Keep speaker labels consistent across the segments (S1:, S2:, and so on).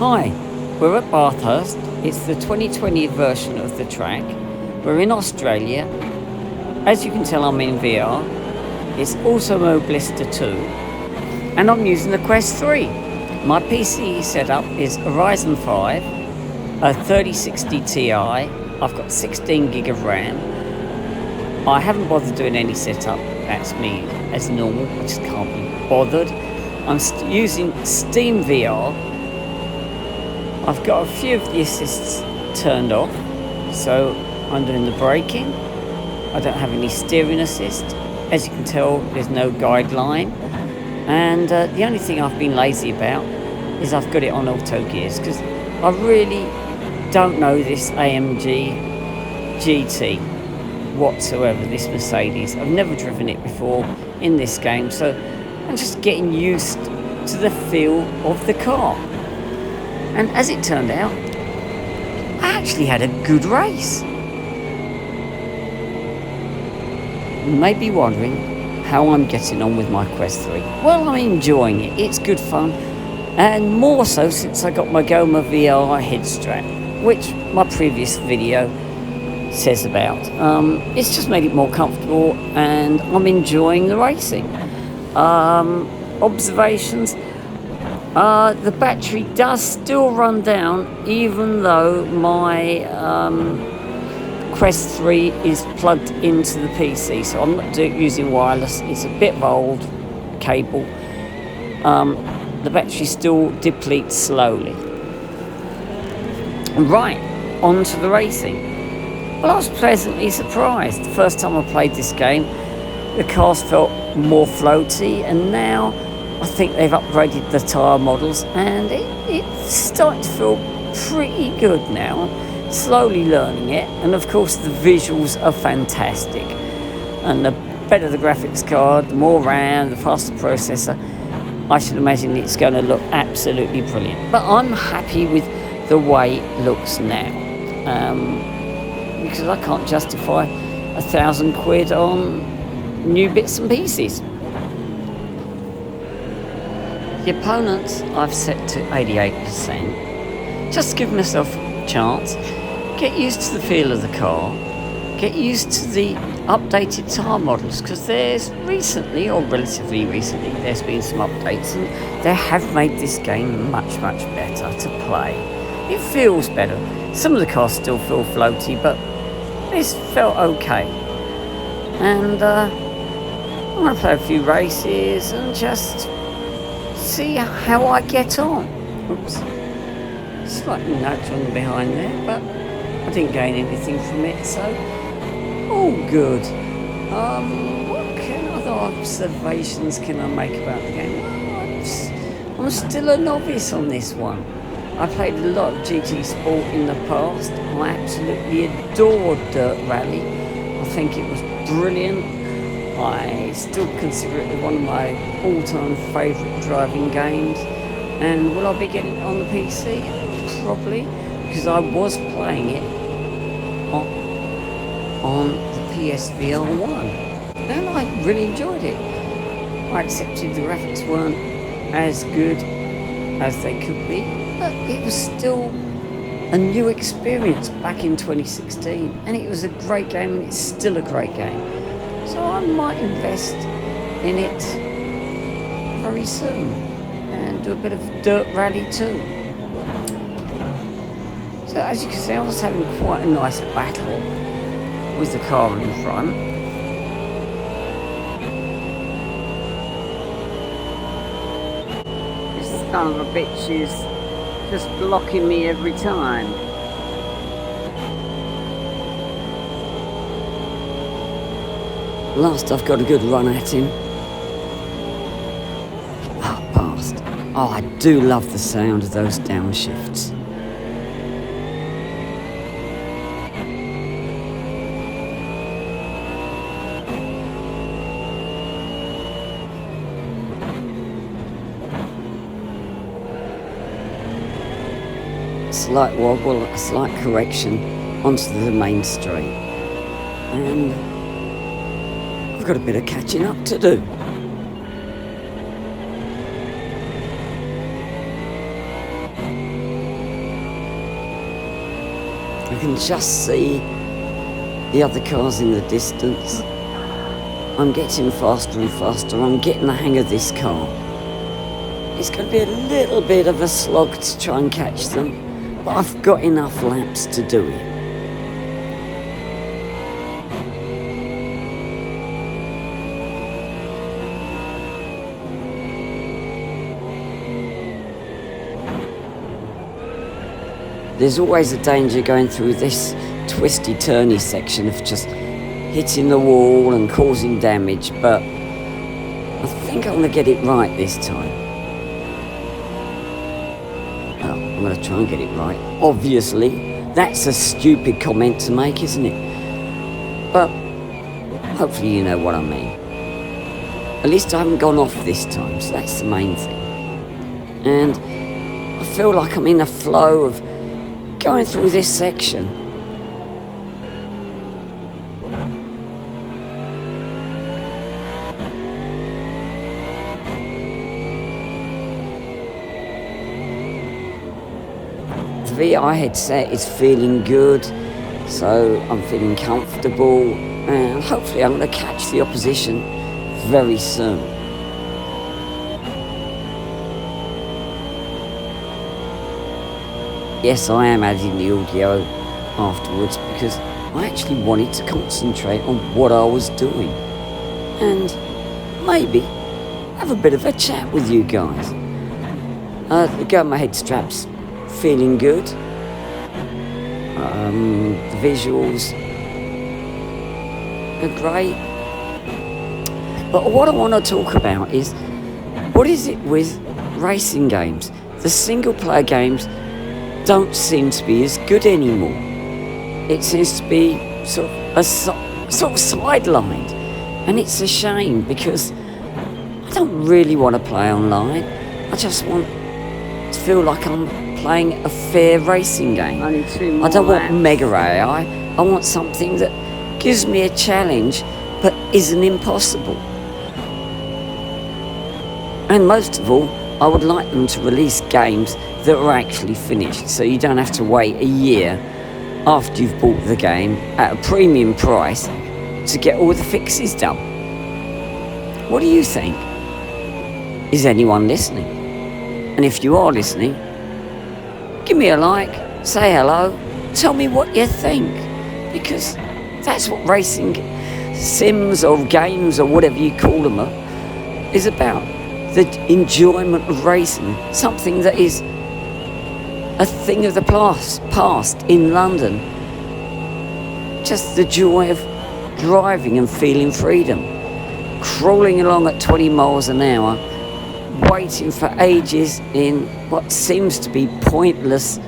S1: Hi, we're at Bathurst. It's the 2020 version of the track. We're in Australia. As you can tell, I'm in VR. It's also Moblista 2. And I'm using the Quest 3. My PC setup is a Ryzen 5, a 3060 Ti. I've got 16 gig of RAM. I haven't bothered doing any setup. That's me as normal. I just can't be bothered. I'm using Steam VR. I've got a few of the assists turned off, so I'm doing the braking. I don't have any steering assist. As you can tell, there's no guideline. And the only thing I've been lazy about is I've got it on auto gears, because I really don't know this AMG GT whatsoever, this Mercedes. I've never driven it before in this game, so I'm just getting used to the feel of the car. And as it turned out, I actually had a good race. You may be wondering how I'm getting on with my Quest 3. Well, I'm enjoying it. It's good fun. And more so since I got my Goma VR head strap, which my previous video says about. It's just made it more comfortable and I'm enjoying the racing. Observations. The battery does still run down, even though my Quest 3 is plugged into the PC, so I'm not using wireless. It's a bit of old cable. The battery still depletes slowly. Right, on to the racing. Well, I was pleasantly surprised. The first time I played this game, the cars felt more floaty, and now I think they've upgraded the tyre models and it's starting to feel pretty good now. Slowly learning it, and of course the visuals are fantastic. And the better the graphics card, the more RAM, the faster processor, I should imagine it's going to look absolutely brilliant. But I'm happy with the way it looks now, because I can't justify £1,000 on new bits and pieces. The opponents I've set to 88%. Just give myself a chance. Get used to the feel of the car. Get used to the updated tyre models, because there's recently, or relatively recently, there's been some updates and they have made this game much, much better to play. It feels better. Some of the cars still feel floaty, but this felt okay. And I'm going to play a few races and just see how I get on. Oops. Slight nudge on behind there, but I didn't gain anything from it, so all good. What other observations can I make about the game? I'm still a novice on this one. I played a lot of GT Sport in the past. I absolutely adored Dirt Rally. I think it was brilliant. I still consider it one of my all-time favourite driving games. And will I be getting it on the PC? Probably, because I was playing it on the PSVR 1 and I really enjoyed it. I accepted the graphics weren't as good as they could be, but it was still a new experience back in 2016, and it was a great game, and it's still a great game. So I might invest in it very soon and do a bit of Dirt Rally too. So as you can see, I was having quite a nice battle with the car in front. This son of a bitch is just blocking me every time. Last I've got a good run at him. Oh, passed. Oh, I do love the sound of those downshifts. Slight wobble, a slight correction onto the main straight, and I've got a bit of catching up to do. I can just see the other cars in the distance. I'm getting faster and faster. I'm getting the hang of this car. It's going to be a little bit of a slog to try and catch them, but I've got enough laps to do it. There's always a danger going through this twisty-turny section of just hitting the wall and causing damage, but I think I'm going to get it right this time. Well, I'm going to try and get it right. Obviously, that's a stupid comment to make, isn't it? But hopefully you know what I mean. At least I haven't gone off this time, so that's the main thing. And I feel like I'm in a flow of going through this section. The VI headset is feeling good, so I'm feeling comfortable, and hopefully I'm going to catch the opposition very soon. Yes, I am adding the audio afterwards because I actually wanted to concentrate on what I was doing and maybe have a bit of a chat with you guys. The go my head strap's feeling good. The visuals are great. But what I want to talk about is, what is it with racing games? The single player games don't seem to be as good anymore. It seems to be sort of sidelined, and it's a shame because I don't really want to play online. I just want to feel like I'm playing a fair racing game.
S2: Only 2 more
S1: I don't
S2: laps.
S1: want mega AI. I want something that gives me a challenge but isn't impossible. And most of all, I would like them to release games that are actually finished, so you don't have to wait a year after you've bought the game at a premium price to get all the fixes done. What do you think? Is anyone listening? And if you are listening, give me a like, say hello, tell me what you think, because that's what racing sims or games or whatever you call them is about. The enjoyment of racing, something that is a thing of the past in London. Just the joy of driving and feeling freedom. Crawling along at 20 miles an hour, waiting for ages in what seems to be pointless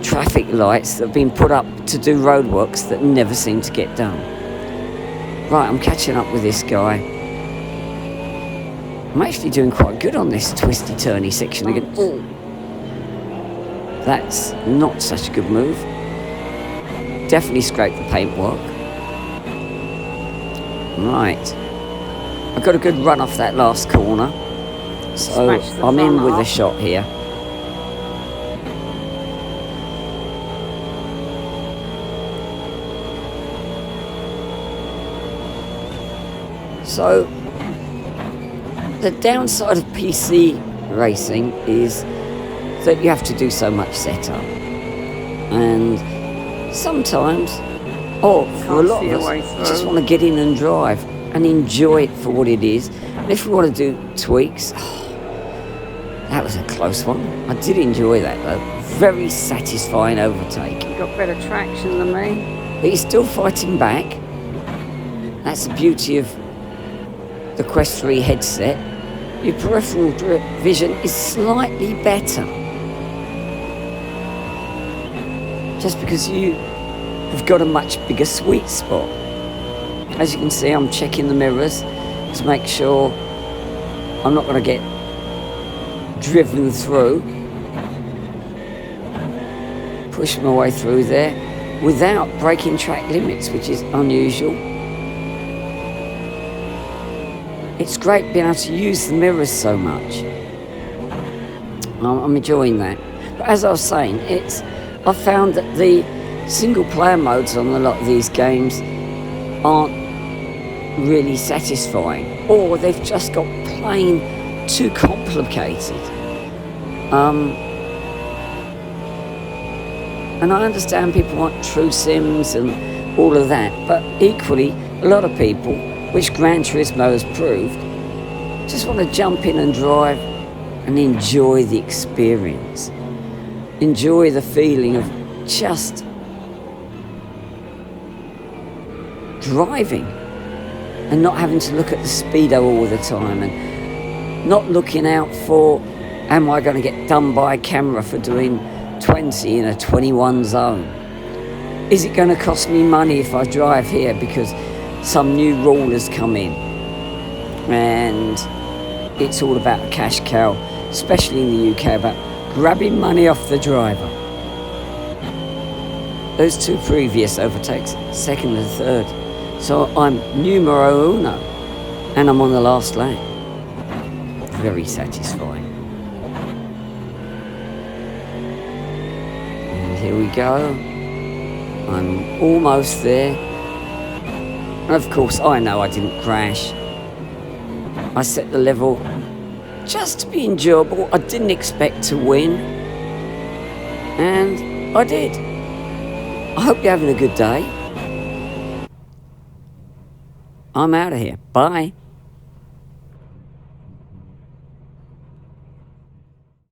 S1: traffic lights that have been put up to do roadworks that never seem to get done. Right, I'm catching up with this guy. I'm actually doing quite good on this twisty-turny section again. Ooh. That's not such a good move. Definitely scraped the paintwork. Right. I got a good run off that last corner. So I'm in with a shot here. So the downside of PC racing is that you have to do so much setup, and sometimes, for a lot of us, you just want to get in and drive and enjoy it for what it is. And if we want to do tweaks, that was a close one. I did enjoy that though. Very satisfying overtake.
S2: You got better traction than me.
S1: But he's still fighting back. That's the beauty of the Quest 3 headset. Your peripheral vision is slightly better. Just because you have got a much bigger sweet spot. As you can see, I'm checking the mirrors to make sure I'm not going to get driven through. Push my way through there without breaking track limits, which is unusual. It's great being able to use the mirrors so much. I'm enjoying that. But as I was saying, I found that the single player modes on a lot of these games aren't really satisfying, or they've just got plain too complicated. And I understand people want true sims and all of that, but equally, a lot of people, which Gran Turismo has proved, just want to jump in and drive and enjoy the experience. Enjoy the feeling of just driving and not having to look at the speedo all the time and not looking out for, am I going to get done by a camera for doing 20 in a 21 zone? Is it going to cost me money if I drive here because some new rule has come in? And it's all about a cash cow, especially in the UK, about grabbing money off the driver. Those two previous overtakes, second and third. So I'm numero uno, and I'm on the last lap. Very satisfying. And here we go. I'm almost there. And of course, I know I didn't crash. I set the level just to be enjoyable. I didn't expect to win. And I did. I hope you're having a good day. I'm out of here. Bye.